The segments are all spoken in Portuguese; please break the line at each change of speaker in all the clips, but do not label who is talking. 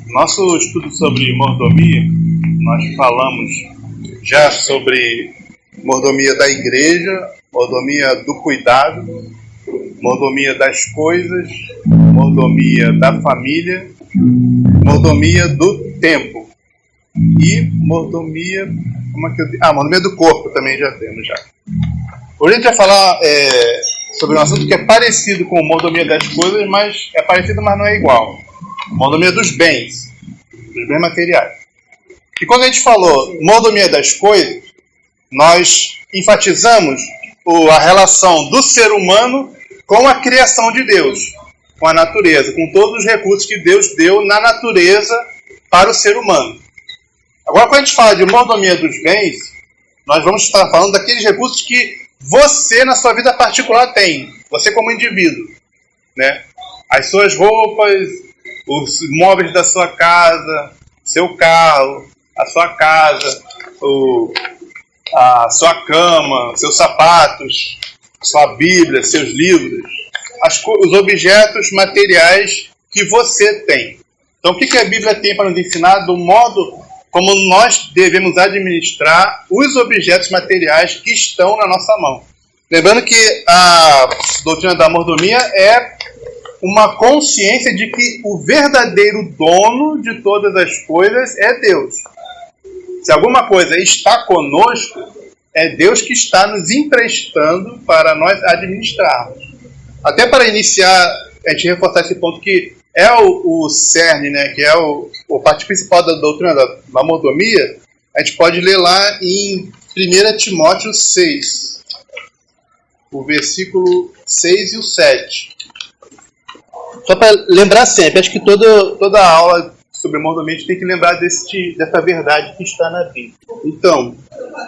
Nosso estudo sobre mordomia, nós falamos já sobre mordomia da igreja, mordomia do cuidado, mordomia das coisas, mordomia da família, mordomia do tempo e mordomia, mordomia do corpo também já temos já. Hoje a gente vai falar sobre um assunto que é parecido com mordomia das coisas, mas é parecido, mas não é igual. Mordomia dos bens materiais. E quando a gente falou mordomia das coisas, nós enfatizamos a relação do ser humano com a criação de Deus, com a natureza, com todos os recursos que Deus deu na natureza para o ser humano. Agora, quando a gente fala de mordomia dos bens, nós vamos estar falando daqueles recursos que você, na sua vida particular, tem. Você como indivíduo, né? As suas roupas, os móveis da sua casa, seu carro, a sua casa, a sua cama, seus sapatos, sua Bíblia, seus livros, os objetos materiais que você tem. Então, o que a Bíblia tem para nos ensinar do modo como nós devemos administrar os objetos materiais que estão na nossa mão? Lembrando que a doutrina da mordomia é uma consciência de que o verdadeiro dono de todas as coisas é Deus. Se alguma coisa está conosco, é Deus que está nos emprestando para nós administrarmos. Até para iniciar, a gente reforçar esse ponto que é o cerne, né, que é o parte principal da doutrina da mordomia, a gente pode ler lá em 1 Timóteo 6, o versículo 6 e o 7. Só para lembrar sempre, acho que toda aula sobre mordomia a gente tem que lembrar dessa verdade que está na Bíblia. Então,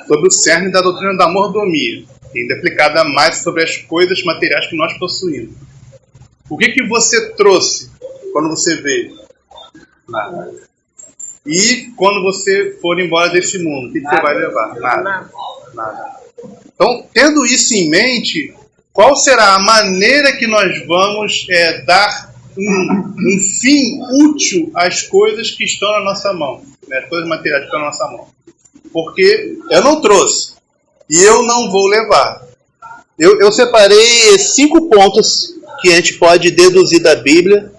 sobre o cerne da doutrina da mordomia, ainda aplicada mais sobre as coisas materiais que nós possuímos. O que você trouxe quando você veio? Nada. E quando você for embora desse mundo, o que você vai levar? Nada. Então, tendo isso em mente, qual será a maneira que nós vamos dar um fim útil às coisas que estão na nossa mão, né? As coisas materiais que estão na nossa mão? Porque eu não trouxe e eu não vou levar. Eu separei 5 pontos que a gente pode deduzir da Bíblia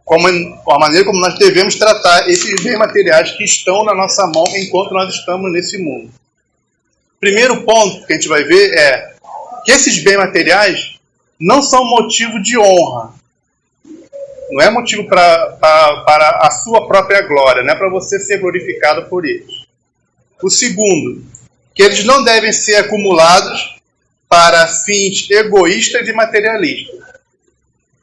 como a maneira como nós devemos tratar esses bens materiais que estão na nossa mão enquanto nós estamos nesse mundo. Primeiro ponto que a gente vai ver é que esses bens materiais não são motivo de honra. Não é motivo para a sua própria glória, não é para você ser glorificado por eles. O segundo, que eles não devem ser acumulados para fins egoístas e materialistas.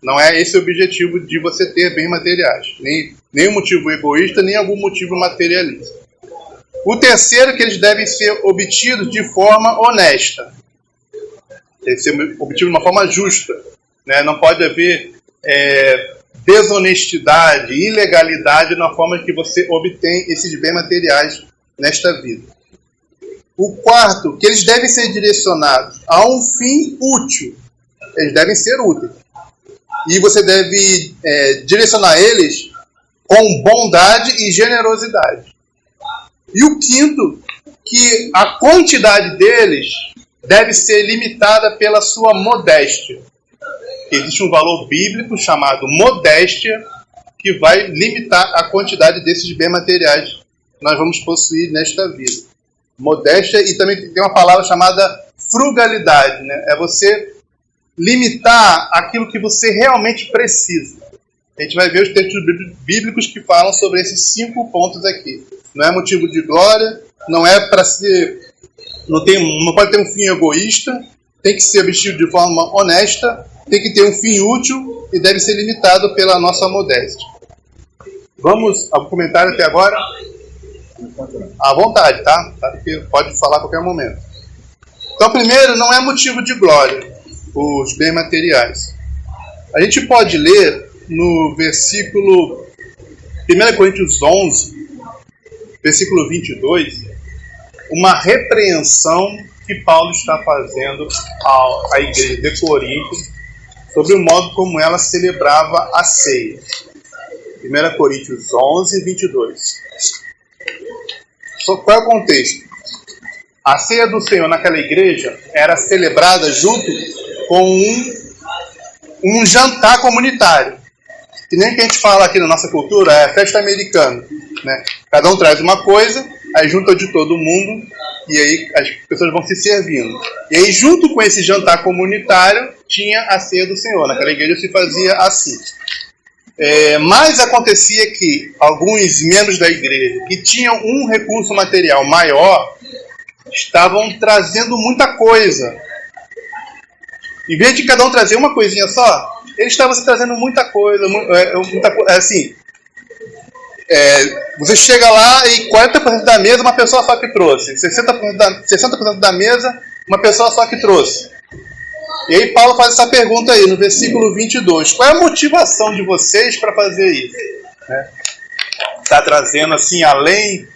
Não é esse o objetivo de você ter bens materiais. Nem um motivo egoísta, nem algum motivo materialista. O terceiro, que eles devem ser obtidos de forma honesta. Deve ser obtido de uma forma justa, né? Não pode haver desonestidade, ilegalidade na forma que você obtém esses bens materiais nesta vida. O quarto, que eles devem ser direcionados a um fim útil. Eles devem ser úteis. E você deve direcionar eles com bondade e generosidade. E o quinto, que a quantidade deles deve ser limitada pela sua modéstia. Existe um valor bíblico chamado modéstia, que vai limitar a quantidade desses bens materiais que nós vamos possuir nesta vida. Modéstia, e também tem uma palavra chamada frugalidade, né? É você limitar aquilo que você realmente precisa. A gente vai ver os textos bíblicos que falam sobre esses 5 pontos aqui. Não é motivo de glória, não é para ser... Não pode ter um fim egoísta, tem que ser obtido de forma honesta, tem que ter um fim útil e deve ser limitado pela nossa modéstia. Vamos ao comentário até agora? À vontade, tá? Pode falar a qualquer momento. Então, primeiro, não é motivo de glória os bens materiais. A gente pode ler no versículo 1 Coríntios 11, versículo 22, uma repreensão que Paulo está fazendo à igreja de Corinto sobre o modo como ela celebrava a ceia. 1 Coríntios 11, 22. Qual é o contexto? A ceia do Senhor naquela igreja era celebrada junto com um jantar comunitário. Que nem que a gente fala aqui na nossa cultura, é festa americana, né? Cada um traz uma coisa, aí junta de todo mundo, e aí as pessoas vão se servindo. E aí junto com esse jantar comunitário, tinha a ceia do Senhor. Naquela igreja se fazia assim. Mas acontecia que alguns membros da igreja, que tinham um recurso material maior, estavam trazendo muita coisa. Em vez de cada um trazer uma coisinha só, eles estavam se trazendo muita coisa, assim. Você chega lá e 40% da mesa uma pessoa só que trouxe, 60% da mesa uma pessoa só que trouxe. E aí Paulo faz essa pergunta aí no versículo 22. Qual é a motivação de vocês para fazer isso? Está trazendo assim, além,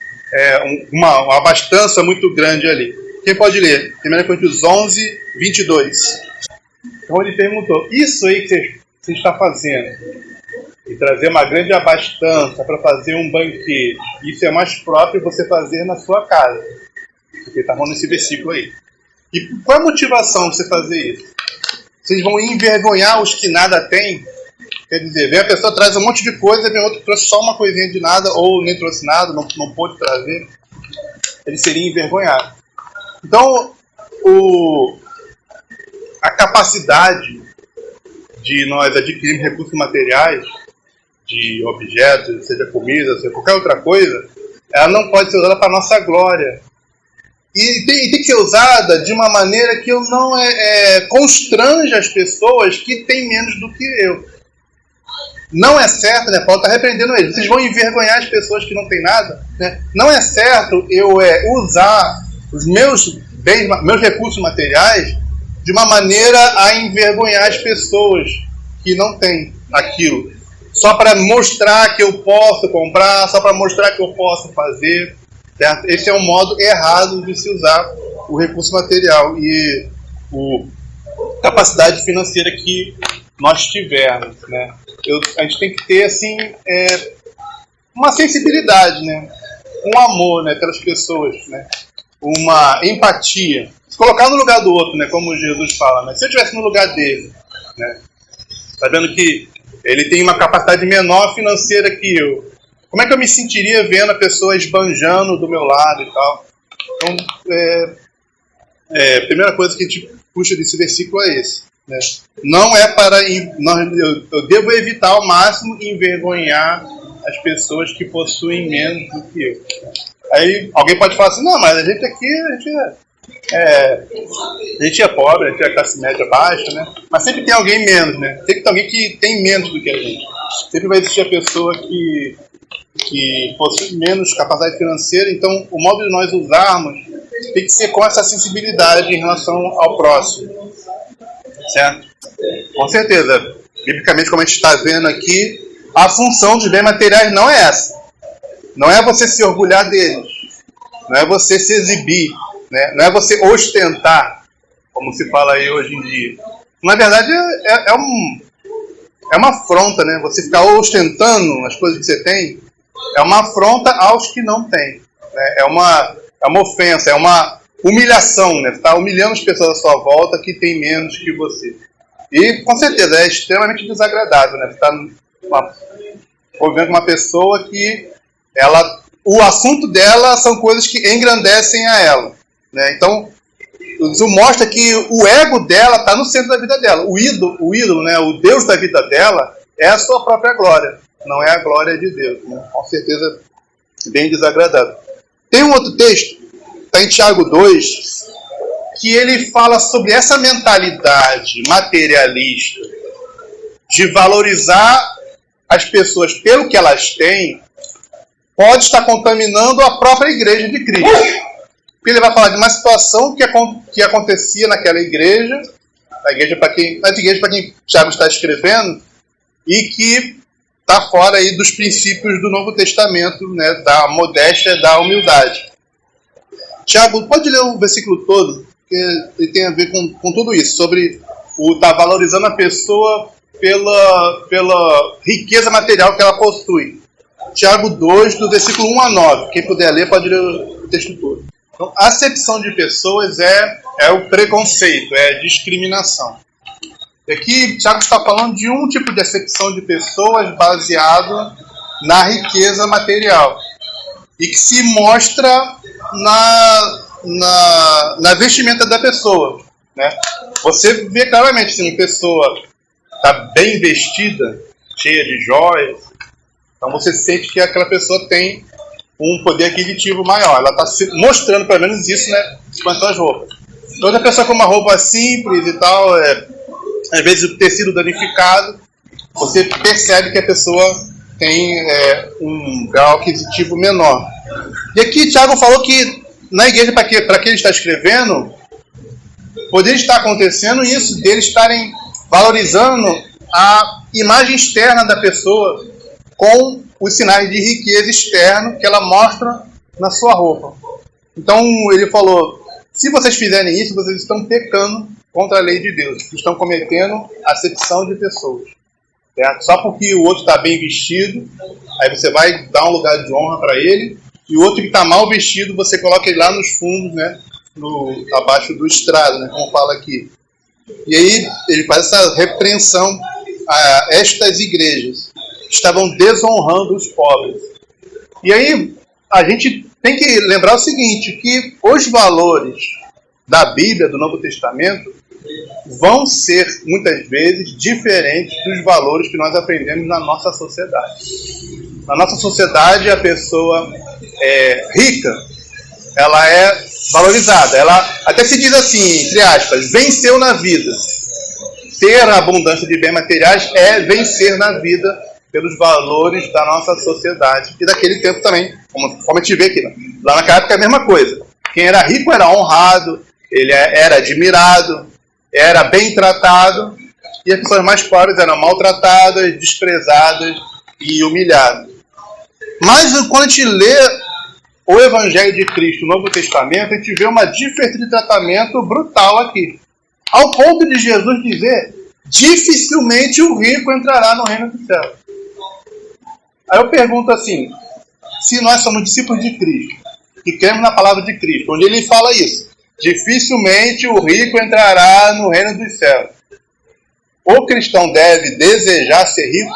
uma abastança muito grande ali. Quem pode ler? 1 Coríntios 11, 22. Então ele perguntou, isso aí que você está fazendo, e trazer uma grande abastança para fazer um banquete, isso é mais próprio você fazer na sua casa. Porque está falando nesse versículo aí. E qual é a motivação de você fazer isso? Vocês vão envergonhar os que nada têm? Quer dizer, vem a pessoa, traz um monte de coisa, vem outro que trouxe só uma coisinha de nada, ou nem trouxe nada, não pôde trazer. Ele seria envergonhado. Então, a capacidade de nós adquirirmos recursos materiais, de objetos, seja comida, seja qualquer outra coisa, ela não pode ser usada para a nossa glória. E tem que ser usada de uma maneira que eu não constranja as pessoas que têm menos do que eu. Não é certo, né? Paulo está repreendendo eles. Vocês vão envergonhar as pessoas que não têm nada, né? Não é certo eu usar os meus bens, meus recursos materiais de uma maneira a envergonhar as pessoas que não têm aquilo. Só para mostrar que eu posso comprar, só para mostrar que eu posso fazer. Certo? Esse é um modo errado de se usar o recurso material e a capacidade financeira que nós tivermos, né? A gente tem que ter assim, uma sensibilidade, né? Um amor, né, pelas pessoas, né? Uma empatia. Se colocar no lugar do outro, né, como Jesus fala, né? Se eu estivesse no lugar dele, né, sabendo que ele tem uma capacidade menor financeira que eu, como é que eu me sentiria vendo a pessoa esbanjando do meu lado e tal? Então, a primeira coisa que a gente puxa desse versículo é esse. Né? Não é para... Eu devo evitar ao máximo envergonhar as pessoas que possuem menos do que eu. Aí alguém pode falar assim, não, mas a gente aqui, a gente é pobre, a gente é classe média baixa, né? Mas sempre tem alguém menos, né? Sempre tem alguém que tem menos do que a gente. Sempre vai existir a pessoa que possui menos capacidade financeira, então o modo de nós usarmos tem que ser com essa sensibilidade em relação ao próximo, certo? Com certeza, biblicamente, como a gente está vendo aqui, a função dos bens materiais não é essa, não é você se orgulhar deles, não é você se exibir, né? Não é você ostentar, como se fala aí hoje em dia. Na verdade, é uma afronta, né? Você ficar ostentando as coisas que você tem, é uma afronta aos que não têm. Né? É uma ofensa, é uma humilhação. Né? Você está humilhando as pessoas à sua volta que têm menos que você. E, com certeza, é extremamente desagradável. Né? Você está convivendo com uma pessoa que o assunto dela são coisas que engrandecem a ela. Né? Então, isso mostra que o ego dela está no centro da vida dela. O ídolo, né? O Deus da vida dela é a sua própria glória. Não é a glória de Deus, né? Com certeza bem desagradável. Tem um outro texto, está em Tiago 2, que ele fala sobre essa mentalidade materialista de valorizar as pessoas pelo que elas têm, pode estar contaminando a própria igreja de Cristo. Porque ele vai falar de uma situação que acontecia naquela igreja, nas igrejas para quem Tiago está escrevendo, e que está fora aí dos princípios do Novo Testamento, né, da modéstia, da humildade. Tiago, pode ler o versículo todo, porque ele tem a ver com tudo isso, sobre o estar valorizando a pessoa pela riqueza material que ela possui. Tiago 2, do versículo 1 a 9. Quem puder ler, pode ler o texto todo. Então, a acepção de pessoas é o preconceito, é a discriminação. E aqui, Tiago está falando de um tipo de acepção de pessoas baseado na riqueza material. E que se mostra na vestimenta da pessoa, né? Você vê claramente se uma pessoa está bem vestida, cheia de joias, então você sente que aquela pessoa tem um poder aquisitivo maior. Ela está mostrando pelo menos isso, né, quanto às roupas. Outra pessoa com uma roupa simples e tal, às vezes o tecido danificado, você percebe que a pessoa tem um grau aquisitivo menor. E aqui Tiago falou que na igreja, para que ele está escrevendo, poderia estar acontecendo isso, deles estarem valorizando a imagem externa da pessoa com os sinais de riqueza externo que ela mostra na sua roupa. Então ele falou, se vocês fizerem isso, vocês estão pecando contra a lei de Deus, estão cometendo acepção de pessoas. Certo? Só porque o outro está bem vestido, aí você vai dar um lugar de honra para ele, e o outro que está mal vestido, você coloca ele lá nos fundos, né, abaixo do estrado, né, como fala aqui. E aí ele faz essa repreensão a estas igrejas que estavam desonrando os pobres. E aí a gente tem que lembrar o seguinte, que os valores da Bíblia, do Novo Testamento, vão ser, muitas vezes, diferentes dos valores que nós aprendemos na nossa sociedade. Na nossa sociedade, a pessoa rica, ela é valorizada. Ela até se diz assim, entre aspas, venceu na vida. Ter a abundância de bens materiais é vencer na vida pelos valores da nossa sociedade. E daquele tempo também, como a gente vê aqui. Lá naquela época é a mesma coisa. Quem era rico era honrado, ele era admirado, era bem tratado, e as pessoas mais pobres eram maltratadas, desprezadas e humilhadas. Mas quando a gente lê o Evangelho de Cristo, o Novo Testamento, a gente vê uma diferença de tratamento brutal aqui. Ao ponto de Jesus dizer, dificilmente o rico entrará no reino do céu. Aí eu pergunto assim, se nós somos discípulos de Cristo, que cremos na palavra de Cristo, onde ele fala isso, dificilmente o rico entrará no reino dos céus. O cristão deve desejar ser rico?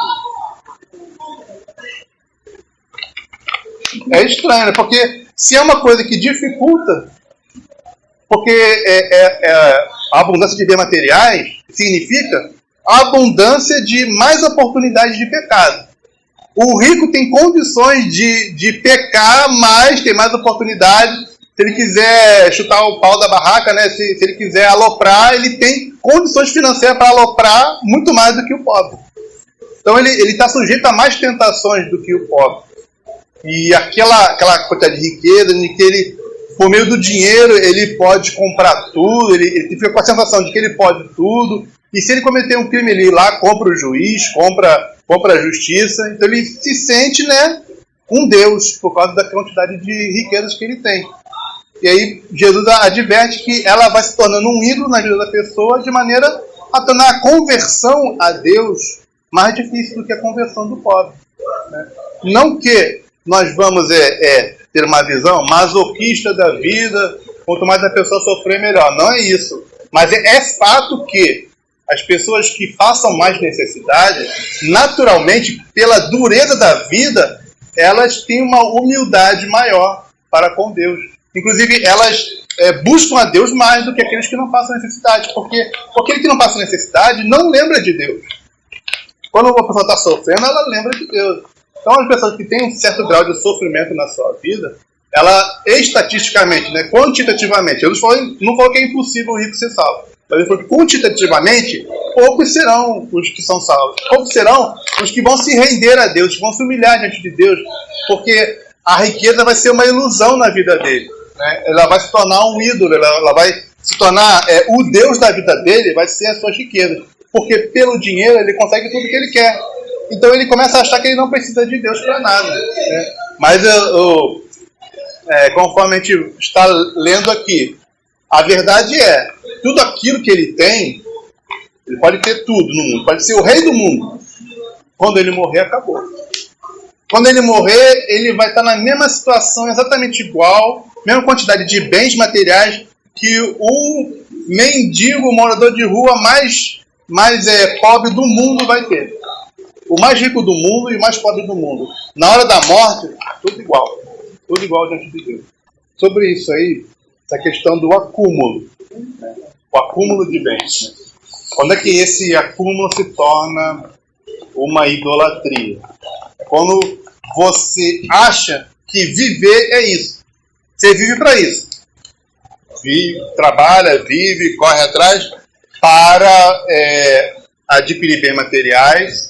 É estranho, né? Porque se é uma coisa que dificulta, porque a abundância de bens materiais significa a abundância de mais oportunidades de pecado. O rico tem condições de pecar mais, tem mais oportunidades. Se ele quiser chutar o pau da barraca, né? Se ele quiser aloprar, ele tem condições financeiras para aloprar muito mais do que o pobre. Então ele está sujeito a mais tentações do que o pobre. E aquela quantidade de riqueza, de que ele, por meio do dinheiro, ele pode comprar tudo, ele fica com a sensação de que ele pode tudo. E se ele cometer um crime, ele lá compra o juiz, compra a justiça. Então ele se sente, né, um Deus, por causa da quantidade de riquezas que ele tem. E aí Jesus adverte que ela vai se tornando um ídolo na vida da pessoa, de maneira a tornar a conversão a Deus mais difícil do que a conversão do pobre. Né? Não que nós vamos ter uma visão masoquista da vida, quanto mais a pessoa sofrer, melhor. Não é isso. Mas é fato que as pessoas que passam mais necessidade, naturalmente, pela dureza da vida, elas têm uma humildade maior para com Deus. Inclusive, elas buscam a Deus mais do que aqueles que não passam necessidade. Porque aquele que não passa necessidade não lembra de Deus. Quando uma pessoa está sofrendo, ela lembra de Deus. Então, as pessoas que têm um certo grau de sofrimento na sua vida, ela, estatisticamente, né, quantitativamente, Jesus não falou que é impossível o rico ser salvo. Mas ele falou que, quantitativamente, poucos serão os que são salvos. Poucos serão os que vão se render a Deus, que vão se humilhar diante de Deus. Porque a riqueza vai ser uma ilusão na vida dele. Né? Ela vai se tornar um ídolo, ela vai se tornar o Deus da vida dele, vai ser as suas riquezas. Porque pelo dinheiro ele consegue tudo que ele quer. Então ele começa a achar que ele não precisa de Deus para nada. Né? Mas conforme a gente está lendo aqui, a verdade é, tudo aquilo que ele tem Ele pode ter tudo no mundo, pode ser o rei do mundo. Quando ele morrer, acabou. Quando ele morrer, ele vai estar na mesma situação, exatamente igual, mesma quantidade de bens materiais que o mendigo, morador de rua mais pobre do mundo vai ter. O mais rico do mundo e o mais pobre do mundo. Na hora da morte, tudo igual. Tudo igual diante de Deus. Sobre isso aí, essa questão do acúmulo. Né? O acúmulo de bens. Quando é que esse acúmulo se torna uma idolatria? É quando você acha que viver é isso. Você vive para isso. Vive, trabalha, vive, corre atrás para adquirir bens materiais.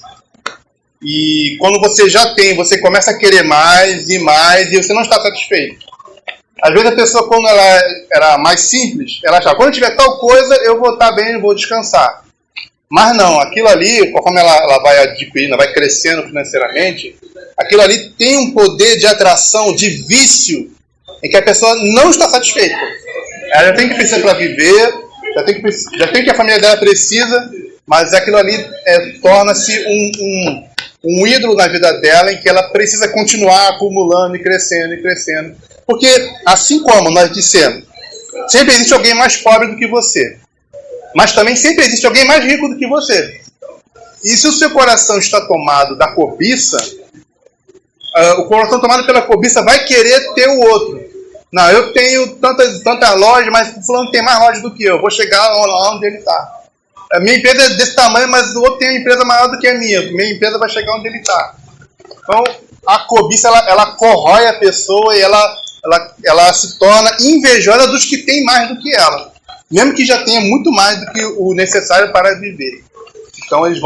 E quando você já tem, você começa a querer mais e mais e você não está satisfeito. Às vezes a pessoa, quando ela era mais simples, ela achava, quando eu tiver tal coisa, eu vou estar bem, eu vou descansar. Mas não, aquilo ali, conforme ela vai adquirindo, vai crescendo financeiramente, aquilo ali tem um poder de atração, de vício, em que a pessoa não está satisfeita. Ela já tem que precisar para viver, já tem que a família dela precisa, mas aquilo ali torna-se um ídolo na vida dela, em que ela precisa continuar acumulando e crescendo e crescendo. Porque, assim como nós dissemos, sempre existe alguém mais pobre do que você. Mas também sempre existe alguém mais rico do que você. E se o seu coração está tomado da cobiça, o coração tomado pela cobiça vai querer ter o outro. Não, eu tenho tantas lojas, mas o fulano tem mais lojas do que eu. Vou chegar lá onde ele está. A minha empresa é desse tamanho, mas o outro tem uma empresa maior do que a minha. Minha empresa vai chegar onde ele está. Então, a cobiça, ela corrói a pessoa e ela se torna invejosa dos que têm mais do que ela. Mesmo que já tenha muito mais do que o necessário para viver. Então, os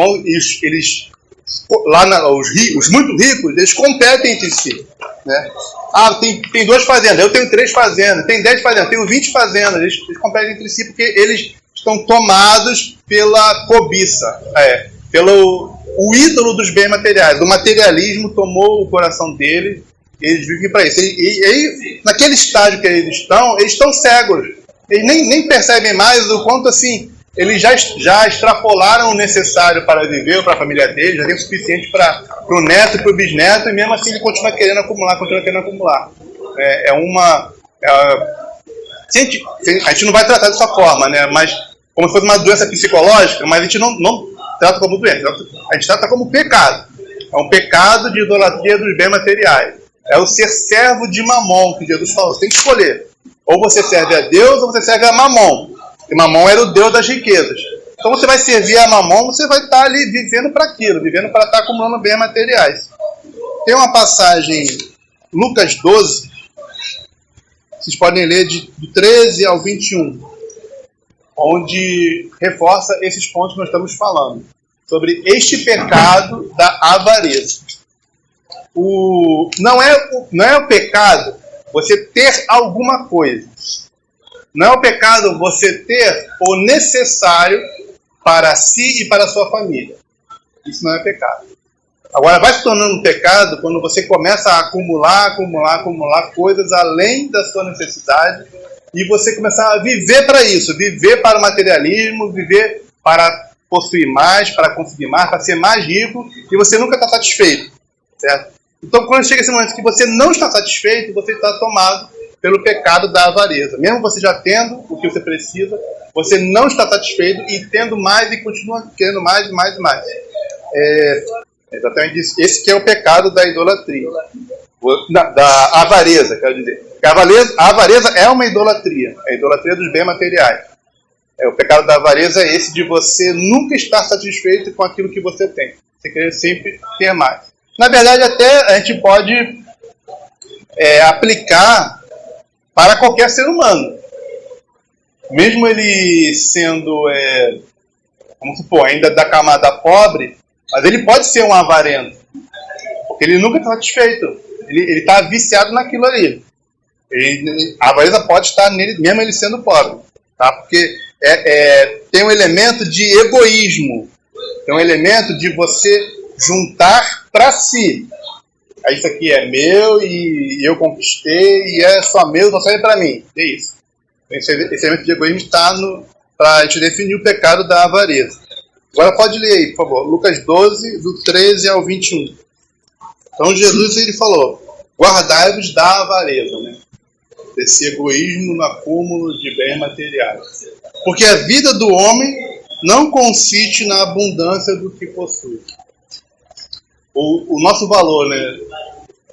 muito ricos, eles competem entre si. Né? Tem 2 fazendas, eu tenho 3 fazendas, tem 10 fazendas, tenho 20 fazendas. Eles competem entre si porque eles estão tomados pela cobiça, pelo ídolo dos bens materiais. O materialismo tomou o coração deles, eles vivem para isso. E naquele estágio que eles estão cegos. Eles nem percebem mais o quanto assim, eles já extrapolaram o necessário para viver ou para a família deles, já tem o suficiente para o neto e para o bisneto, e mesmo assim ele continua querendo acumular. A gente não vai tratar dessa forma, né? Mas como se fosse uma doença psicológica, mas a gente não trata como doença, a gente trata como pecado. É um pecado de idolatria dos bens materiais. É o ser servo de Mamon, que Jesus falou. Você tem que escolher. Ou você serve a Deus, ou você serve a Mamon. E Mamon era o Deus das riquezas. Então você vai servir a Mamon, você vai estar ali vivendo para aquilo, vivendo para estar acumulando bens materiais. Tem uma passagem, Lucas 12, vocês podem ler do 13 ao 21, onde reforça esses pontos que nós estamos falando, sobre este pecado da avareza. Não é o pecado você ter alguma coisa. Não é o pecado você ter o necessário para si e para a sua família. Isso não é pecado. Agora, vai se tornando um pecado quando você começa a acumular coisas além da sua necessidade e você começar a viver para isso, viver para o materialismo, viver para possuir mais, para conseguir mais, para ser mais rico, e você nunca está satisfeito, certo? Então, quando chega esse momento que você não está satisfeito, você está tomado pelo pecado da avareza. Mesmo você já tendo o que você precisa, você não está satisfeito e tendo mais e continua querendo mais e mais e mais. Exatamente isso. Esse que é o pecado da idolatria. Da avareza, quero dizer. A avareza é uma idolatria. É a idolatria dos bens materiais. O pecado da avareza é esse de você nunca estar satisfeito com aquilo que você tem. Você querer sempre ter mais. Na verdade, até a gente pode aplicar para qualquer ser humano. Mesmo ele sendo, vamos supor, ainda da camada pobre, mas ele pode ser um avarento. Porque ele nunca está satisfeito. Ele está viciado naquilo ali. A avareza pode estar nele, mesmo ele sendo pobre. Tá? Porque tem um elemento de egoísmo. Tem um elemento de você juntar para si. Isso aqui é meu e eu conquistei e é só meu, só serve para mim. É isso. Esse elemento de egoísmo está para a gente definir o pecado da avareza. Agora pode ler aí, por favor. Lucas 12, do 13 ao 21. Então Jesus ele falou, guardai-vos da avareza, né? Desse egoísmo no acúmulo de bens materiais. Porque a vida do homem não consiste na abundância do que possui. O nosso valor, né?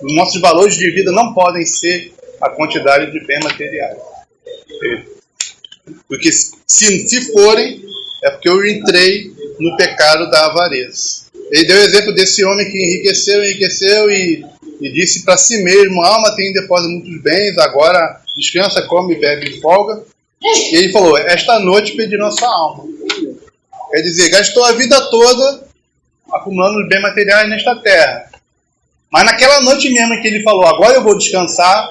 Os nossos valores de vida não podem ser a quantidade de bens materiais. Porque se forem, é porque eu entrei no pecado da avareza. Ele deu o exemplo desse homem que enriqueceu e disse para si mesmo, a alma tem em depósito muitos bens, agora descansa, come, bebe e folga. E ele falou, esta noite pedirão a sua alma. Quer dizer, gastou a vida toda acumulando os bens materiais nesta terra. Mas naquela noite mesmo que ele falou, agora eu vou descansar,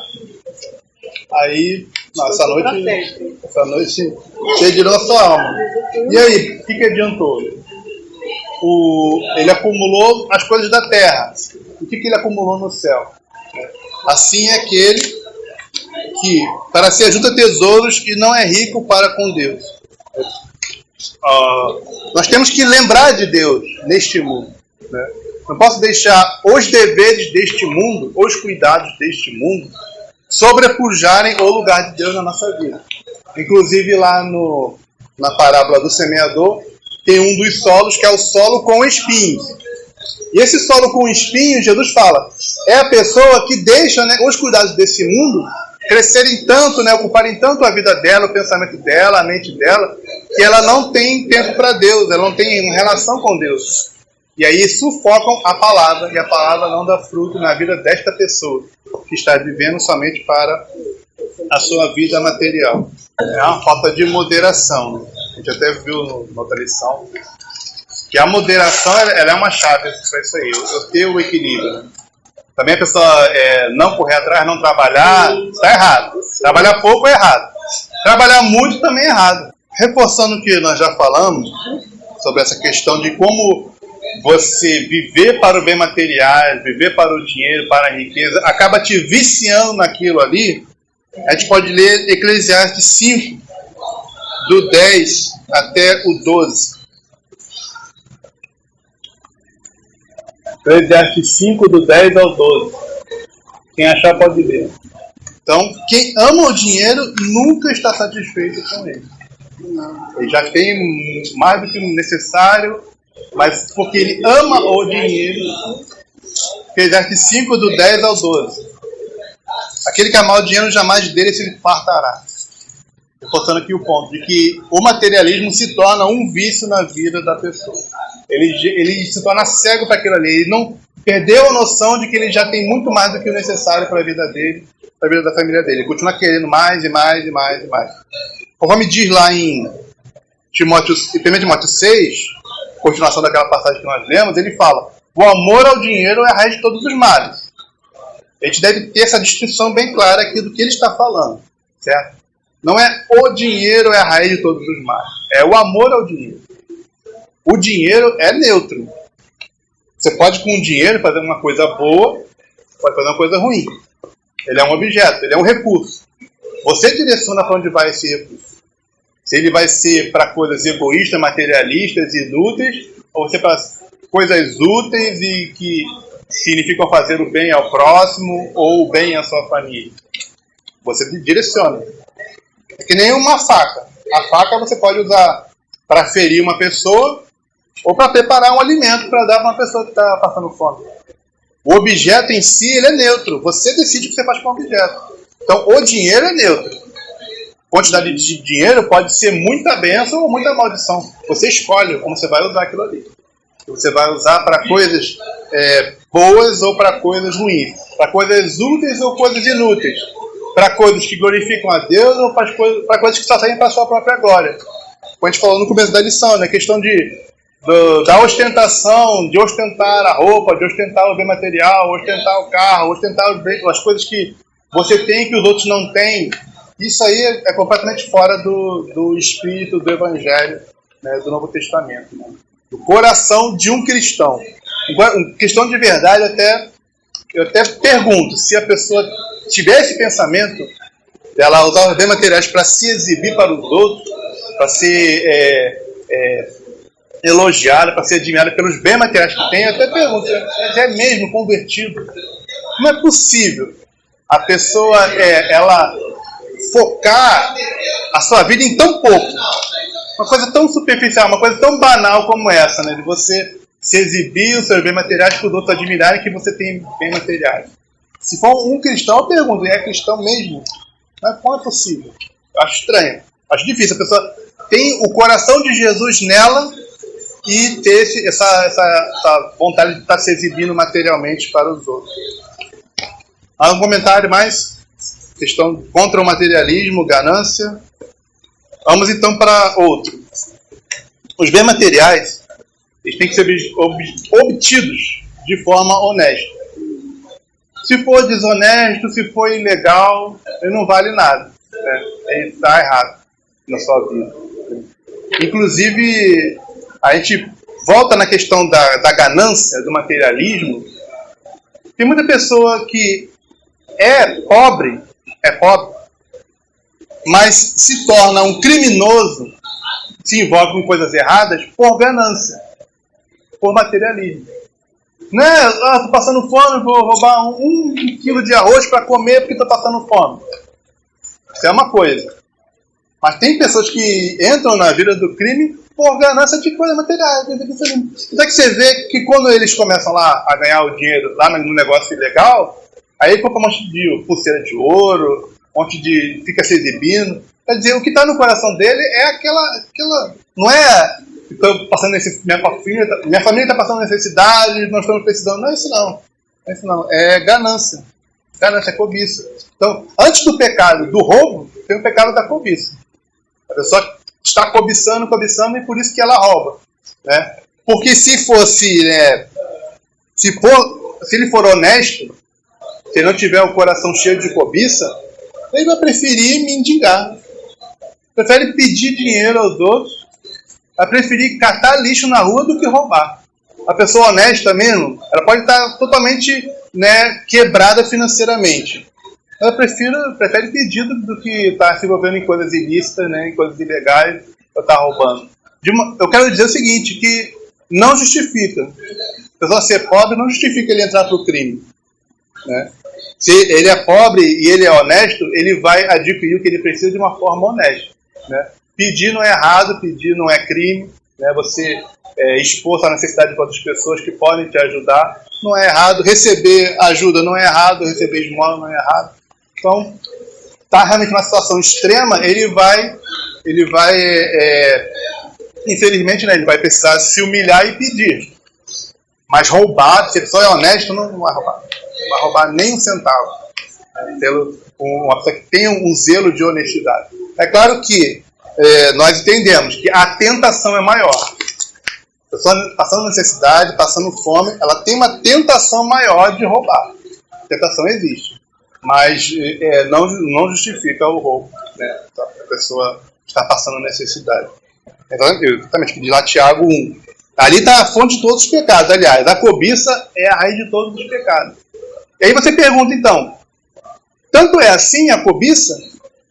aí, essa noite pedirão a sua alma. E aí, o que adiantou? Ele acumulou as coisas da terra. O que ele acumulou no céu? Assim é aquele que para si ajunta tesouros e não é rico para com Deus. Nós temos que lembrar de Deus neste mundo, né? Não posso deixar os deveres deste mundo, os cuidados deste mundo, sobrepujarem o lugar de Deus na nossa vida. Inclusive lá na parábola do semeador, tem um dos solos que é o solo com espinhos. E esse solo com espinhos, Jesus fala, é a pessoa que deixa, né, os cuidados desse mundo crescerem tanto, né, ocuparem tanto a vida dela, o pensamento dela, a mente dela, que ela não tem tempo para Deus, ela não tem relação com Deus. E aí sufocam a palavra, e a palavra não dá fruto na vida desta pessoa, que está vivendo somente para a sua vida material. É uma falta de moderação, né? A gente até viu na outra lição que a moderação ela é uma chave para isso aí, eu ter o equilíbrio, né? Também a pessoa não correr atrás, não trabalhar, está errado. Trabalhar pouco é errado. Trabalhar muito também é errado. Reforçando o que nós já falamos sobre essa questão de como você viver para o bem material, viver para o dinheiro, para a riqueza, acaba te viciando naquilo ali. A gente pode ler Eclesiastes 5, do 10 até o 12. Eclesiastes 5, do 10 ao 12. Quem achar pode ler. Então, quem ama o dinheiro nunca está satisfeito com ele. Ele já tem mais do que o necessário, mas porque ele ama o dinheiro. Eclesiastes 5, do 10 ao 12. Aquele que amar o dinheiro jamais dele se lhe fartará. Reforçando aqui o ponto de que o materialismo se torna um vício na vida da pessoa. Ele se torna cego para aquilo ali. Ele não perdeu a noção de que ele já tem muito mais do que o necessário para a vida dele, para a vida da família dele. Ele continua querendo mais e mais e mais e mais. Conforme diz lá em 1 Timóteo 6, continuação daquela passagem que nós lemos, ele fala, o amor ao dinheiro é a raiz de todos os males. A gente deve ter essa distinção bem clara aqui do que ele está falando, certo? Não é o dinheiro é a raiz de todos os males, é o amor ao dinheiro. O dinheiro é neutro. Você pode com o dinheiro fazer uma coisa boa, pode fazer uma coisa ruim. Ele é um objeto, ele é um recurso. Você direciona para onde vai esse recurso. Se ele vai ser para coisas egoístas, materialistas e inúteis, ou você para coisas úteis e que significam fazer o bem ao próximo ou o bem à sua família. Você direciona. É que nem uma faca. A faca você pode usar para ferir uma pessoa ou para preparar um alimento para dar para uma pessoa que está passando fome. O objeto em si ele é neutro. Você decide o que você faz com o objeto. Então o dinheiro é neutro. A quantidade de dinheiro pode ser muita bênção ou muita maldição. Você escolhe como você vai usar aquilo ali. Você vai usar para coisas boas ou para coisas ruins. Para coisas úteis ou coisas inúteis. Para coisas que glorificam a Deus ou para coisas que só saem para a sua própria glória. Como a gente falou no começo da lição, né? A questão da ostentação, de ostentar a roupa, de ostentar o bem material, ostentar o carro, ostentar as coisas que você tem que os outros não têm. Isso aí é completamente fora do espírito do Evangelho, né, do Novo Testamento. Né? Do coração de um cristão. Questão de verdade, eu até pergunto, se a pessoa tiver esse pensamento, dela usar os bens materiais para se exibir para os outros, para ser elogiada, para ser admirada pelos bens materiais que tem. Eu até pergunto, mas é mesmo convertido? Não é possível a pessoa ela focar a sua vida em tão pouco. Uma coisa tão superficial, uma coisa tão banal como essa, né? De você se exibir os seus bens materiais para os outros admirarem que você tem bens materiais. Se for um cristão, eu pergunto, é cristão mesmo? Mas como é possível? Eu acho estranho, acho difícil. A pessoa tem o coração de Jesus nela e ter essa vontade de estar se exibindo materialmente para os outros. Há um comentário mais? Questão contra o materialismo, ganância. Vamos então para outro. Os bens materiais, eles têm que ser obtidos de forma honesta. Se for desonesto, se for ilegal, ele não vale nada. Ele está errado na sua vida. Inclusive, a gente volta na questão da ganância, do materialismo. Tem muita pessoa que é pobre, mas se torna um criminoso, se envolve com coisas erradas por ganância, por materialismo. Não é, estou passando fome, vou roubar um quilo de arroz para comer porque estou passando fome. Isso é uma coisa. Mas tem pessoas que entram na vida do crime por ganância de coisas materiais. Até que você vê que quando eles começam lá a ganhar o dinheiro lá no negócio ilegal, aí compra um monte de pulseira de ouro, um monte de... fica se exibindo. Quer dizer, o que está no coração dele é aquela... Não é... Estou passando minha família está passando necessidade, nós estamos precisando. Não é isso não. Não é isso não. É ganância. Ganância, é cobiça. Então, antes do pecado do roubo, tem o pecado da cobiça. A pessoa está cobiçando, e por isso que ela rouba. Né? Porque se fosse... se ele for honesto, se ele não tiver o coração cheio de cobiça, ele vai preferir mendigar. Prefere pedir dinheiro aos outros, vai preferir catar lixo na rua do que roubar. A pessoa honesta mesmo, ela pode estar totalmente quebrada financeiramente. Ela prefere pedir do que estar se envolvendo em coisas ilícitas, em coisas ilegais, ou estar roubando. Eu quero dizer o seguinte, que não justifica. A pessoa ser pobre não justifica ele entrar para o crime. Né? Se ele é pobre e ele é honesto, ele vai adquirir o que ele precisa de uma forma honesta. Né? Pedir não é errado, pedir não é crime. Né? Você expor a necessidade de outras pessoas que podem te ajudar não é errado. Receber ajuda não é errado, receber esmola não é errado. Então, está realmente numa situação extrema, ele vai infelizmente, ele vai precisar se humilhar e pedir. Mas roubar, se a pessoa é honesta, não vai roubar. Não vai roubar nem um centavo. Uma pessoa que tem um zelo de honestidade. É claro que nós entendemos que a tentação é maior. A pessoa passando necessidade, passando fome, ela tem uma tentação maior de roubar. A tentação existe. Mas não justifica o roubo. Né? Então, a pessoa está passando necessidade. Então, exatamente, de lá Tiago 1. Ali está a fonte de todos os pecados. Aliás, a cobiça é a raiz de todos os pecados. E aí você pergunta, então, tanto é assim a cobiça,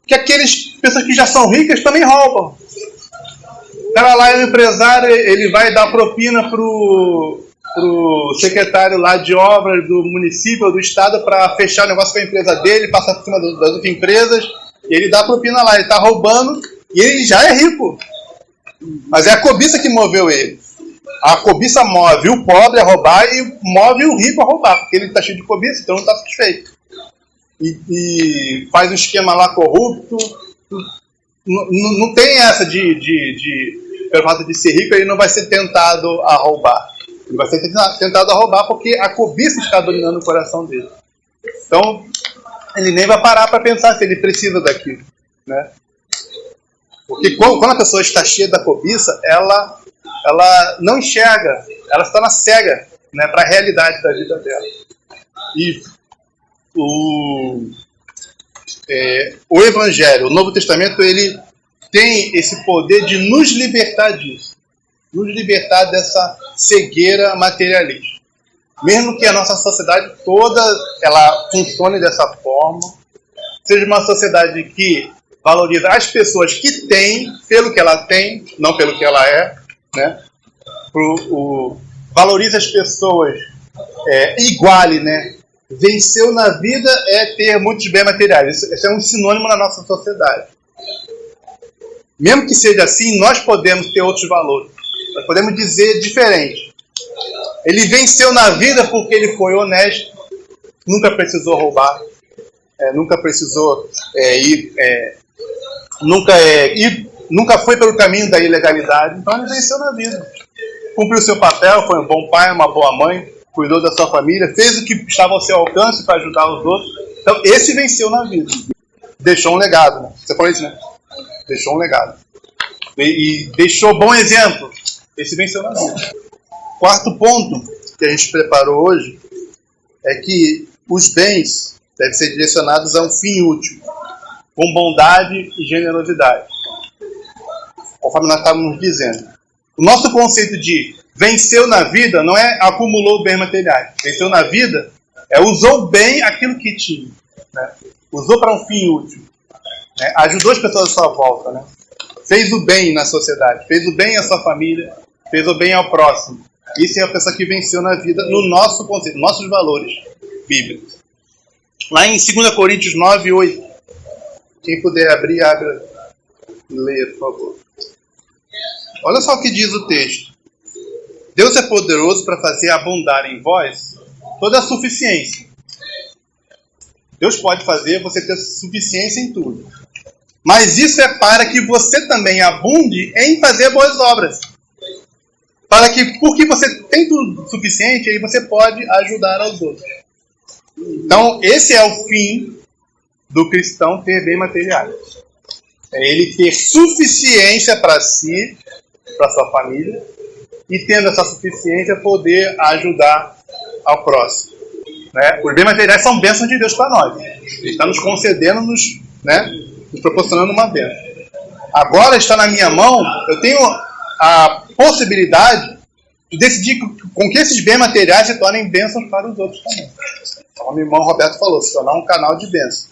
que aquelas pessoas que já são ricas também roubam. O cara lá é um empresário, ele vai dar propina pro secretário lá de obras do município ou do estado para fechar o negócio com a empresa dele, passar por cima das outras empresas, e ele dá propina lá, ele está roubando, e ele já é rico. Mas é a cobiça que moveu ele. A cobiça move o pobre a roubar e move o rico a roubar, porque ele está cheio de cobiça, então não está satisfeito. E faz um esquema lá corrupto. Não tem essa pelo fato de ser rico, ele não vai ser tentado a roubar. Ele vai ser tentado a roubar porque a cobiça está dominando o coração dele. Então, ele nem vai parar para pensar se ele precisa daquilo. Né? Porque quando a pessoa está cheia da cobiça, ela não enxerga, ela se torna cega, né, para a realidade da vida dela. E o Evangelho, o Novo Testamento, ele tem esse poder de nos libertar disso. Nos libertar dessa cegueira materialista. Mesmo que a nossa sociedade toda ela funcione dessa forma, seja uma sociedade que valoriza as pessoas que têm pelo que ela tem, não pelo que ela é, né? valorize as pessoas, iguale, né? Venceu na vida é ter muitos bens materiais. Isso é um sinônimo na nossa sociedade. Mesmo que seja assim, nós podemos ter outros valores. Nós podemos dizer diferente. Ele venceu na vida porque ele foi honesto, nunca precisou roubar, nunca precisou nunca foi pelo caminho da ilegalidade. Então ele venceu na vida. Cumpriu seu papel, foi um bom pai, uma boa mãe, cuidou da sua família, fez o que estava ao seu alcance para ajudar os outros. Então esse venceu na vida. Deixou um legado, né? Você falou isso, né? Deixou um legado. E deixou bom exemplo. Esse venceu na vida. Quarto ponto que a gente preparou hoje é que os bens devem ser direcionados a um fim útil, com bondade e generosidade. Conforme nós estávamos dizendo. O nosso conceito de venceu na vida não é acumulou bens materiais. Venceu na vida usou bem aquilo que tinha. Né? Usou para um fim útil. Né? Ajudou as pessoas à sua volta. Né? Fez o bem na sociedade. Fez o bem à sua família. Fez o bem ao próximo. Isso é a pessoa que venceu na vida no nosso conceito, nossos valores bíblicos. Lá em 2 Coríntios 9, 8. Quem puder abrir, abre e leia, por favor. Olha só o que diz o texto. Deus é poderoso para fazer abundar em vós toda a suficiência. Deus pode fazer você ter suficiência em tudo. Mas isso é para que você também abunde em fazer boas obras. Para que, porque você tem tudo suficiente, aí você pode ajudar aos outros. Então, esse é o fim do cristão ter bem materiais. É ele ter suficiência para si, para sua família, e tendo essa suficiência, poder ajudar ao próximo. Né? Os bens materiais são bênçãos de Deus para nós. Ele está nos concedendo, nos proporcionando uma bênção. Agora está na minha mão, eu tenho a possibilidade de decidir com que esses bens materiais se tornem bênçãos para os outros também. Como o irmão Roberto falou, se tornar um canal de bênção.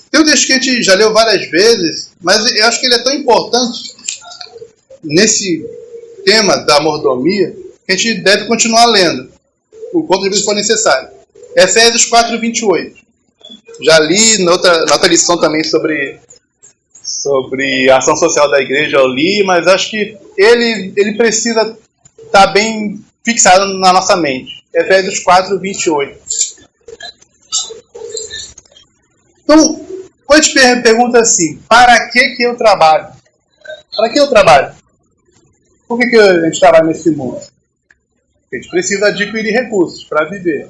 Tem um texto que a gente já leu várias vezes, mas eu acho que ele é tão importante nesse tema da mordomia que a gente deve continuar lendo, o quanto de vezes for necessário. Efésios 4, 28. Já li na outra lição também sobre a ação social da igreja, eu li, mas acho que ele precisa estar bem fixado na nossa mente. Efésios 4, 28. Então, quando a gente pergunta assim, para que eu trabalho? Para que eu trabalho? Por que a gente trabalha nesse mundo? Porque a gente precisa adquirir recursos para viver.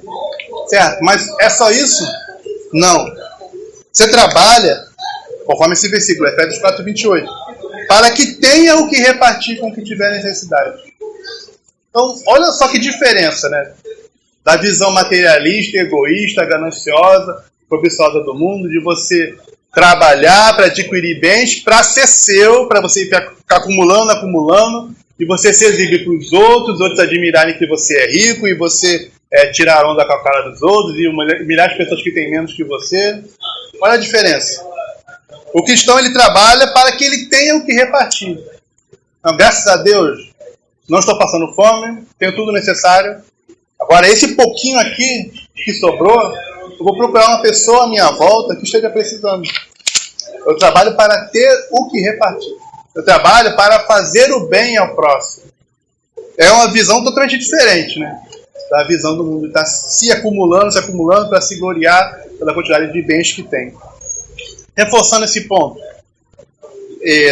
Certo? Mas é só isso? Não. Você trabalha, conforme esse versículo, Efésios 4, 28, para que tenha o que repartir com o que tiver necessidade. Então, olha só que diferença, né? Da visão materialista, egoísta, gananciosa, cobiçosa do mundo, de você trabalhar para adquirir bens, para ser seu, para você ficar acumulando, e você se exibir para os outros admirarem que você é rico, e você tirar onda com a cara dos outros, e milhares de pessoas que têm menos que você. Olha a diferença. O cristão, ele trabalha para que ele tenha o que repartir. Então, graças a Deus, não estou passando fome, tenho tudo necessário. Agora, esse pouquinho aqui que sobrou, eu vou procurar uma pessoa à minha volta que esteja precisando. Eu trabalho para ter o que repartir. Eu trabalho para fazer o bem ao próximo. É uma visão totalmente diferente, né? Da visão do mundo. Está se acumulando para se gloriar pela quantidade de bens que tem. Reforçando esse ponto.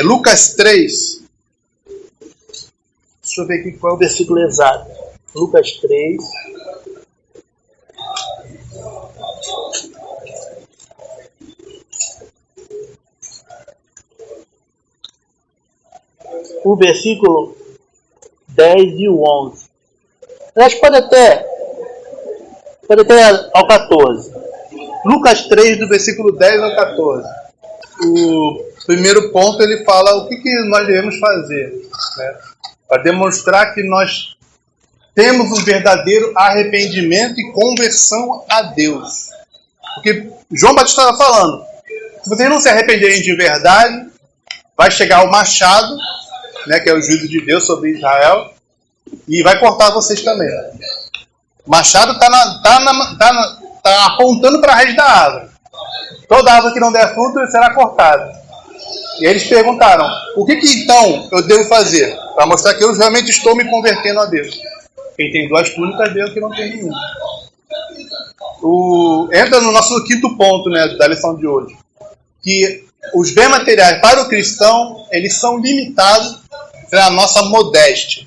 Lucas 3. Deixa eu ver aqui qual é o versículo exato. Lucas 3. O versículo 10 e o 11. Acho que pode até ao 14. Lucas 3, do versículo 10 ao 14. O primeiro ponto, ele fala o que nós devemos fazer, né? Para demonstrar que nós temos um verdadeiro arrependimento e conversão a Deus. Porque João Batista estava falando, se vocês não se arrependerem de verdade, vai chegar o machado, né, que é o juízo de Deus sobre Israel, E vai cortar vocês também. O machado tá apontando para a raiz da árvore. Toda árvore que não der fruto será cortada. E aí eles perguntaram, o que então eu devo fazer? Para mostrar que eu realmente estou me convertendo a Deus. Quem tem 2 túnicas, Deus que não tem nenhuma. Entra no nosso quinto ponto, né, da lição de hoje. Que os bens materiais para o cristão, eles são limitados pela nossa modéstia.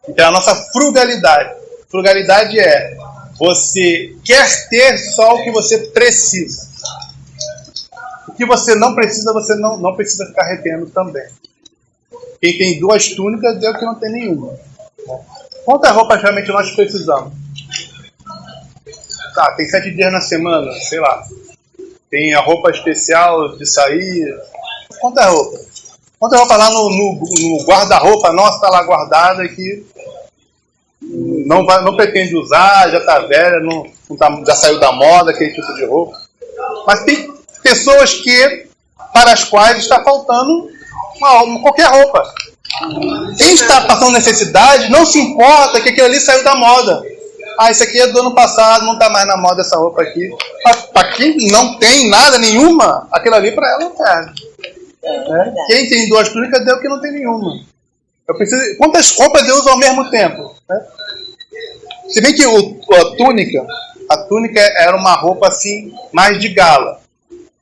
E pela nossa frugalidade. Frugalidade é, você quer ter só o que você precisa. O que você não precisa, você não precisa ficar retendo também. Quem tem 2 túnicas, é o que não tem nenhuma. Quantas roupas realmente nós precisamos? Tá, tem 7 dias na semana, sei lá. Tem a roupa especial de sair. Quantas roupas? Quantas roupas lá no guarda-roupa nossa está lá guardada que não pretende usar, já está velha, já saiu da moda, aquele tipo de roupa. Mas tem pessoas para as quais está faltando qualquer roupa. Quem está passando necessidade não se importa que aquilo ali saiu da moda. Isso aqui é do ano passado, não está mais na moda essa roupa aqui. Para quem não tem nada, nenhuma, aquilo ali para ela não serve. Quem tem 2 túnicas deu que não tem nenhuma. Quantas roupas eu uso ao mesmo tempo? Se bem que a túnica era uma roupa assim, mais de gala,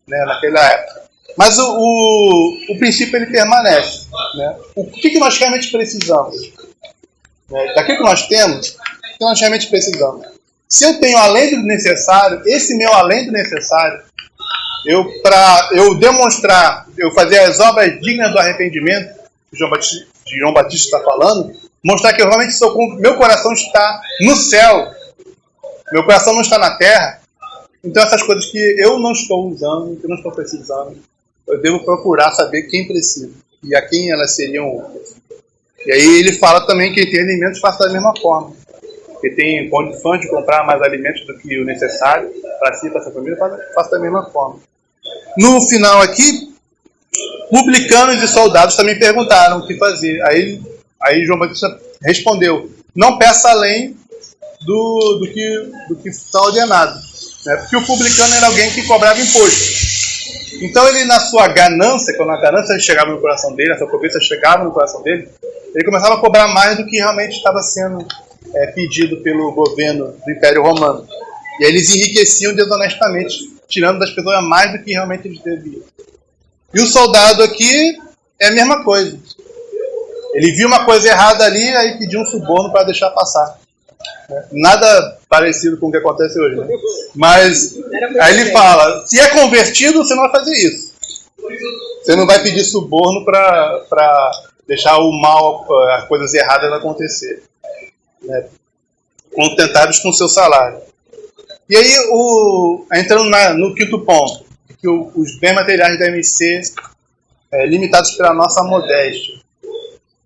né, naquela época. Mas o princípio ele permanece. Né? O que nós realmente precisamos? Daquilo que nós temos, o que nós realmente precisamos? Se eu tenho além do necessário, esse meu além do necessário, para eu demonstrar, eu fazer as obras dignas do arrependimento, que João Batista está falando, mostrar que eu realmente meu coração está no céu, meu coração não está na terra. Então essas coisas que eu não estou usando, que eu não estou precisando, eu devo procurar saber quem precisa e a quem elas seriam úteis. E aí ele fala também que quem tem alimentos faça da mesma forma. Que tem condições de comprar mais alimentos do que o necessário para si e para sua família, faça da mesma forma. No final aqui, publicanos e soldados também perguntaram o que fazer. Aí João Batista respondeu, não peça além do que está ordenado. Né? Porque o publicano era alguém que cobrava imposto. Então ele, na sua ganância, quando a ganância chegava no coração dele, a sua pobreza chegava no coração dele, ele começava a cobrar mais do que realmente estava sendo pedido pelo governo do Império Romano. E aí eles enriqueciam desonestamente, tirando das pessoas mais do que realmente eles deviam. E o soldado aqui é a mesma coisa. Ele viu uma coisa errada ali, aí pediu um suborno para deixar passar. Nada parecido com o que acontece hoje, né? Mas aí ele fala, se é convertido, você não vai fazer isso. Você não vai pedir suborno para deixar o mal, as coisas erradas acontecer. Né? Contentados com o seu salário. E aí, entrando no quinto ponto, que os bens materiais devem ser limitados pela nossa modéstia.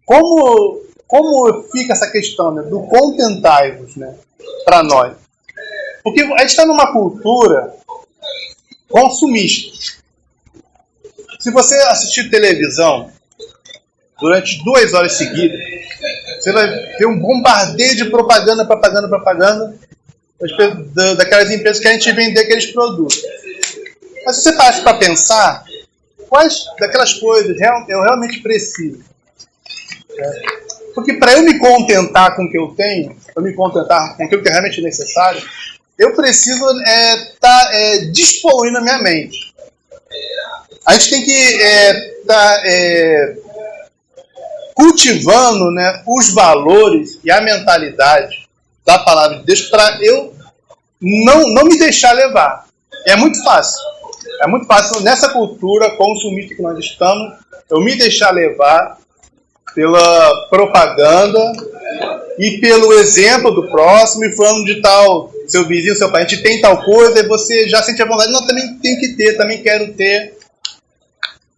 Como fica essa questão, né, do contentai-vos, né, para nós? Porque a gente está numa cultura consumista. Se você assistir televisão durante 2 horas seguidas, você vai ter um bombardeio de propaganda daquelas empresas que a gente vende aqueles produtos. Mas se você parar para pensar, quais daquelas coisas eu realmente preciso? Porque para eu me contentar com o que eu tenho, para me contentar com aquilo que é realmente necessário, eu preciso estar dispoluindo a minha mente. A gente tem que estar cultivando, né, os valores e a mentalidade da palavra de Deus para eu não me deixar levar. É muito fácil. É muito fácil nessa cultura consumista que nós estamos, eu me deixar levar pela propaganda e pelo exemplo do próximo e falando de tal, seu vizinho, seu parente tem tal coisa e você já sente a vontade, não, também tenho que ter, também quero ter.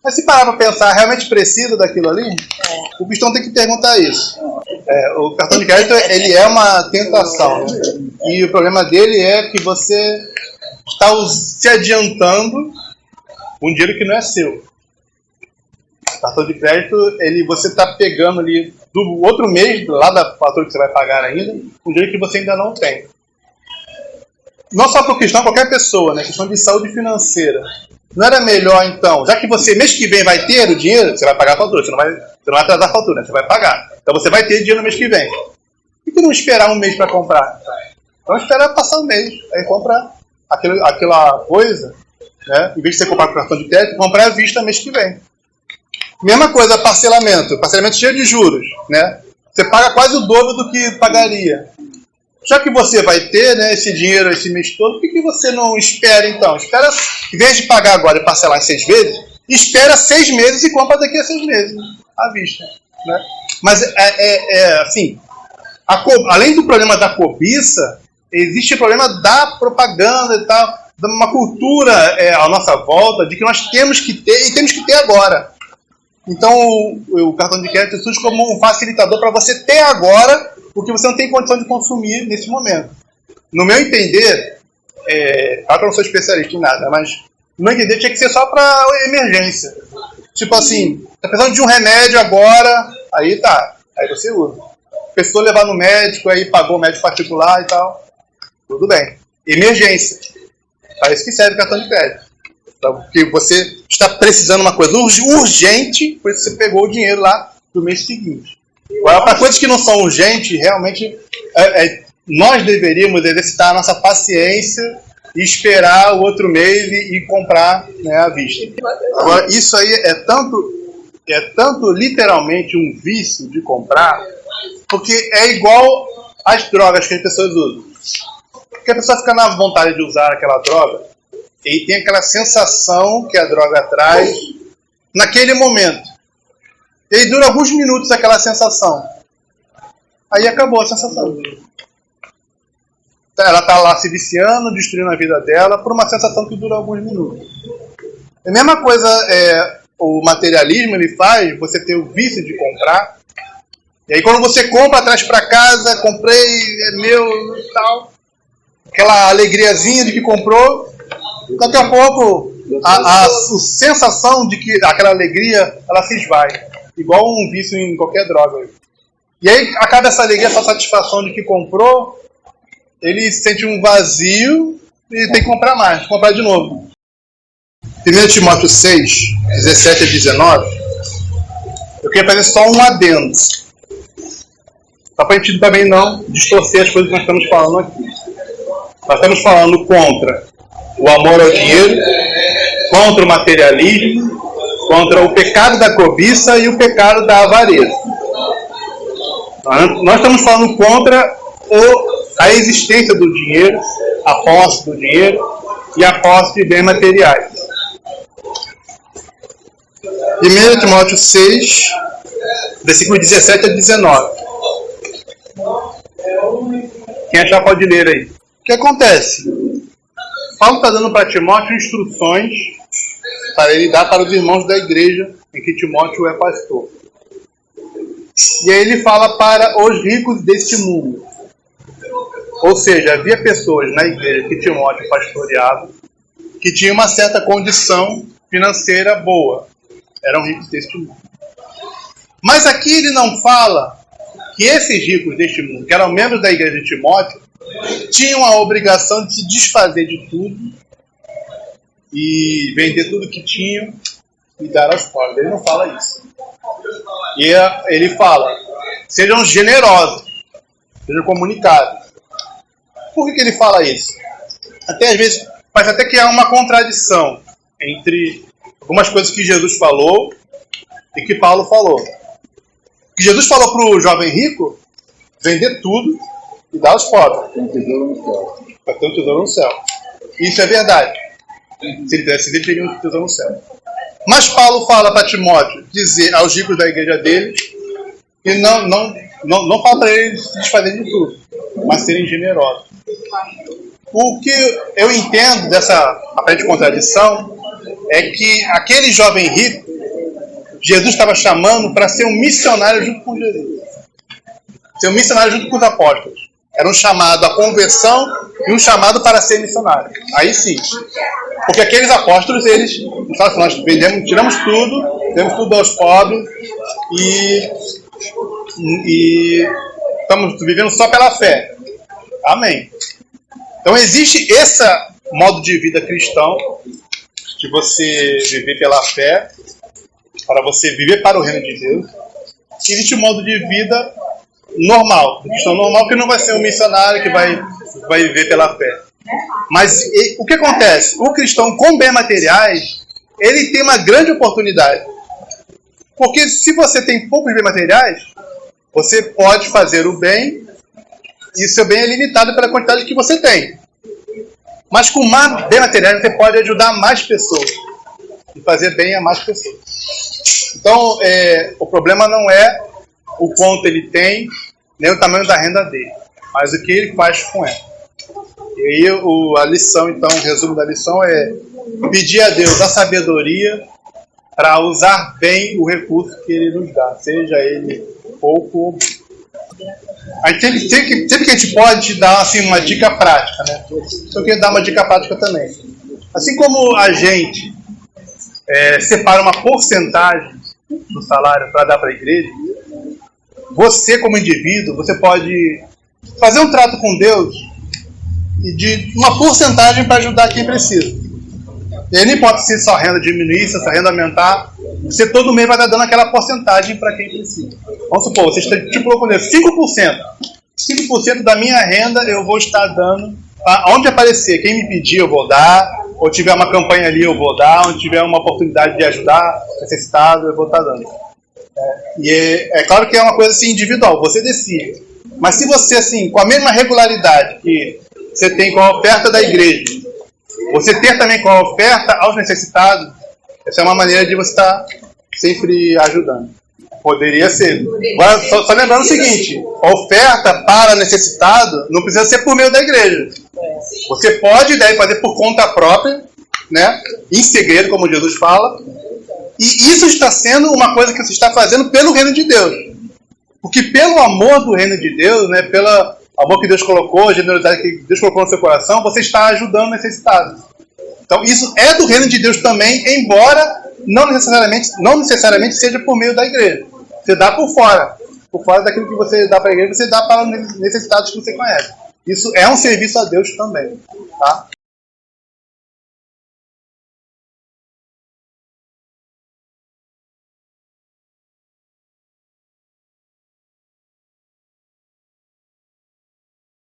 Mas se parar para pensar, realmente precisa daquilo ali? O cristão tem que perguntar isso. O cartão de crédito ele é uma tentação, né? E o problema dele é que você está se adiantando um dinheiro que não é seu. O cartão de crédito, você está pegando ali do outro mês, lá da fatura que você vai pagar ainda, um dinheiro que você ainda não tem. Não só para o cristão, qualquer pessoa, né? Questão de saúde financeira. Não era melhor, então, já que você, mês que vem, vai ter o dinheiro, você vai pagar a fatura, você não vai atrasar a fatura, né? Você vai pagar. Então você vai ter dinheiro no mês que vem. Por que não esperar um mês para comprar? Então esperar passar um mês, aí comprar aquela coisa, né? Em vez de você comprar com cartão de crédito, comprar à vista mês que vem. Mesma coisa, parcelamento cheio de juros, né? Você paga quase o dobro do que pagaria. Já que você vai ter, né, esse dinheiro esse mês todo, por que você não espera então? Espera, em vez de pagar agora e parcelar em 6 vezes, espera 6 meses e compra daqui a 6 meses, à vista, né? Mas assim, além do problema da cobiça, existe o problema da propaganda e tal, de uma cultura à nossa volta de que nós temos que ter e temos que ter agora. Então o cartão de crédito surge como um facilitador para você ter agora o que você não tem condição de consumir nesse momento. No meu entender, claro que eu não sou especialista em nada, mas no meu entender tinha que ser só para emergência. Tipo assim, tá precisando de um remédio agora, aí tá, aí você usa. Precisou levar no médico, aí pagou o médico particular e tal, tudo bem. Emergência, para isso que serve o cartão de crédito. Então, porque você está precisando de uma coisa urgente, por isso você pegou o dinheiro lá do mês seguinte. Agora, para coisas que não são urgentes, realmente nós deveríamos exercitar a nossa paciência e esperar o outro mês e comprar, né, à vista. Agora, isso aí é tanto literalmente um vício de comprar, porque é igual às drogas que as pessoas usam. Porque a pessoa fica na vontade de usar aquela droga e tem aquela sensação que a droga traz naquele momento. E aí dura alguns minutos aquela sensação. Aí acabou a sensação. Ela está lá se viciando, destruindo a vida dela por uma sensação que dura alguns minutos. A mesma coisa o materialismo ele faz, você ter o vício de comprar. E aí quando você compra, traz para casa, comprei, é meu e tal. Aquela alegriazinha de que comprou. Daqui a pouco a sensação de que aquela alegria ela se esvai. Igual um vício em qualquer droga. E aí acaba essa alegria, essa satisfação de que comprou, ele sente um vazio e tem que comprar mais, comprar de novo. 1 Timóteo 6, 17 a 19, eu queria fazer só um adendo. Só para a gente também não distorcer as coisas que nós estamos falando aqui. Nós estamos falando contra o amor ao dinheiro, contra o materialismo, contra o pecado da cobiça e o pecado da avareza. Nós estamos falando contra a existência do dinheiro, a posse do dinheiro e a posse de bens materiais. 1 Timóteo 6, versículos 17 a 19. Quem achar pode ler aí. O que acontece? Paulo está dando para Timóteo instruções para ele dar para os irmãos da igreja em que Timóteo é pastor. E aí ele fala para os ricos deste mundo. Ou seja, havia pessoas na igreja que Timóteo pastoreava que tinham uma certa condição financeira boa. Eram ricos deste mundo. Mas aqui ele não fala que esses ricos deste mundo, que eram membros da igreja de Timóteo, tinham a obrigação de se desfazer de tudo e vender tudo que tinham e dar aos pobres. Ele não fala isso. E ele fala, sejam generosos, sejam comunicados. Por que ele fala isso? Até às vezes, parece até que há uma contradição entre algumas coisas que Jesus falou e que Paulo falou. Que Jesus falou para o jovem rico vender tudo e dar aos pobres. Tem um tesouro no céu. Para ter um tesouro no céu. Isso é verdade. Se ele tivesse, ele teria um tesouro no céu. Mas Paulo fala para Timóteo dizer aos ricos da igreja dele que não fala para eles se desfazerem de tudo, mas serem generosos. O que eu entendo dessa aparente contradição é que aquele jovem rico, Jesus estava chamando para ser um missionário junto com Jesus. Ser um missionário junto com os apóstolos. Era um chamado à conversão e um chamado para ser missionário. Aí sim. Porque aqueles apóstolos, eles falam assim, nós vendemos, tiramos tudo, demos tudo aos pobres e estamos vivendo só pela fé. Amém. Então existe esse modo de vida cristão, de você viver pela fé, para você viver para o reino de Deus. Existe um modo de vida normal, do cristão normal, que não vai ser um missionário que vai viver pela fé. Mas o que acontece? O cristão com bens materiais, ele tem uma grande oportunidade. Porque se você tem poucos bens materiais, você pode fazer o bem, e seu bem é limitado pela quantidade que você tem. Mas com mais bem materiais, você pode ajudar mais pessoas e fazer bem a mais pessoas. Então, o problema não é o quanto ele tem, nem o tamanho da renda dele, mas o que ele faz com ela. E aí a lição, então, o resumo da lição é pedir a Deus a sabedoria para usar bem o recurso que Ele nos dá, seja ele pouco ou muito. Aí sempre que a gente pode dar assim, uma dica prática, né? Eu queria dar uma dica prática também. Assim como a gente separa uma porcentagem do salário para dar para a igreja, você como indivíduo, você pode fazer um trato com Deus e de uma porcentagem para ajudar quem precisa. E aí não importa se sua renda diminuir, se sua renda aumentar, você todo mês vai estar dando aquela porcentagem para quem precisa. Vamos supor, você estipulou com Deus 5%. 5% da minha renda eu vou estar dando, aonde aparecer, quem me pedir eu vou dar, ou tiver uma campanha ali eu vou dar, onde tiver uma oportunidade de ajudar necessitado eu vou estar dando. E é claro que é uma coisa assim, individual, você decide. Mas se você, assim, com a mesma regularidade que você tem com a oferta da igreja, você ter também com a oferta aos necessitados, essa é uma maneira de você estar sempre ajudando. Poderia ser. Agora, só lembrando o seguinte, a oferta para necessitado não precisa ser por meio da igreja. Você pode daí fazer por conta própria, né? Em segredo, como Jesus fala. E isso está sendo uma coisa que você está fazendo pelo reino de Deus. Porque pelo amor do reino de Deus, né, pelo amor que Deus colocou, a generosidade que Deus colocou no seu coração, você está ajudando o necessitado. Então isso é do reino de Deus também, embora não necessariamente seja por meio da igreja. Você dá por fora daquilo que você dá para a igreja, você dá para os necessitados que você conhece. Isso é um serviço a Deus também. Tá?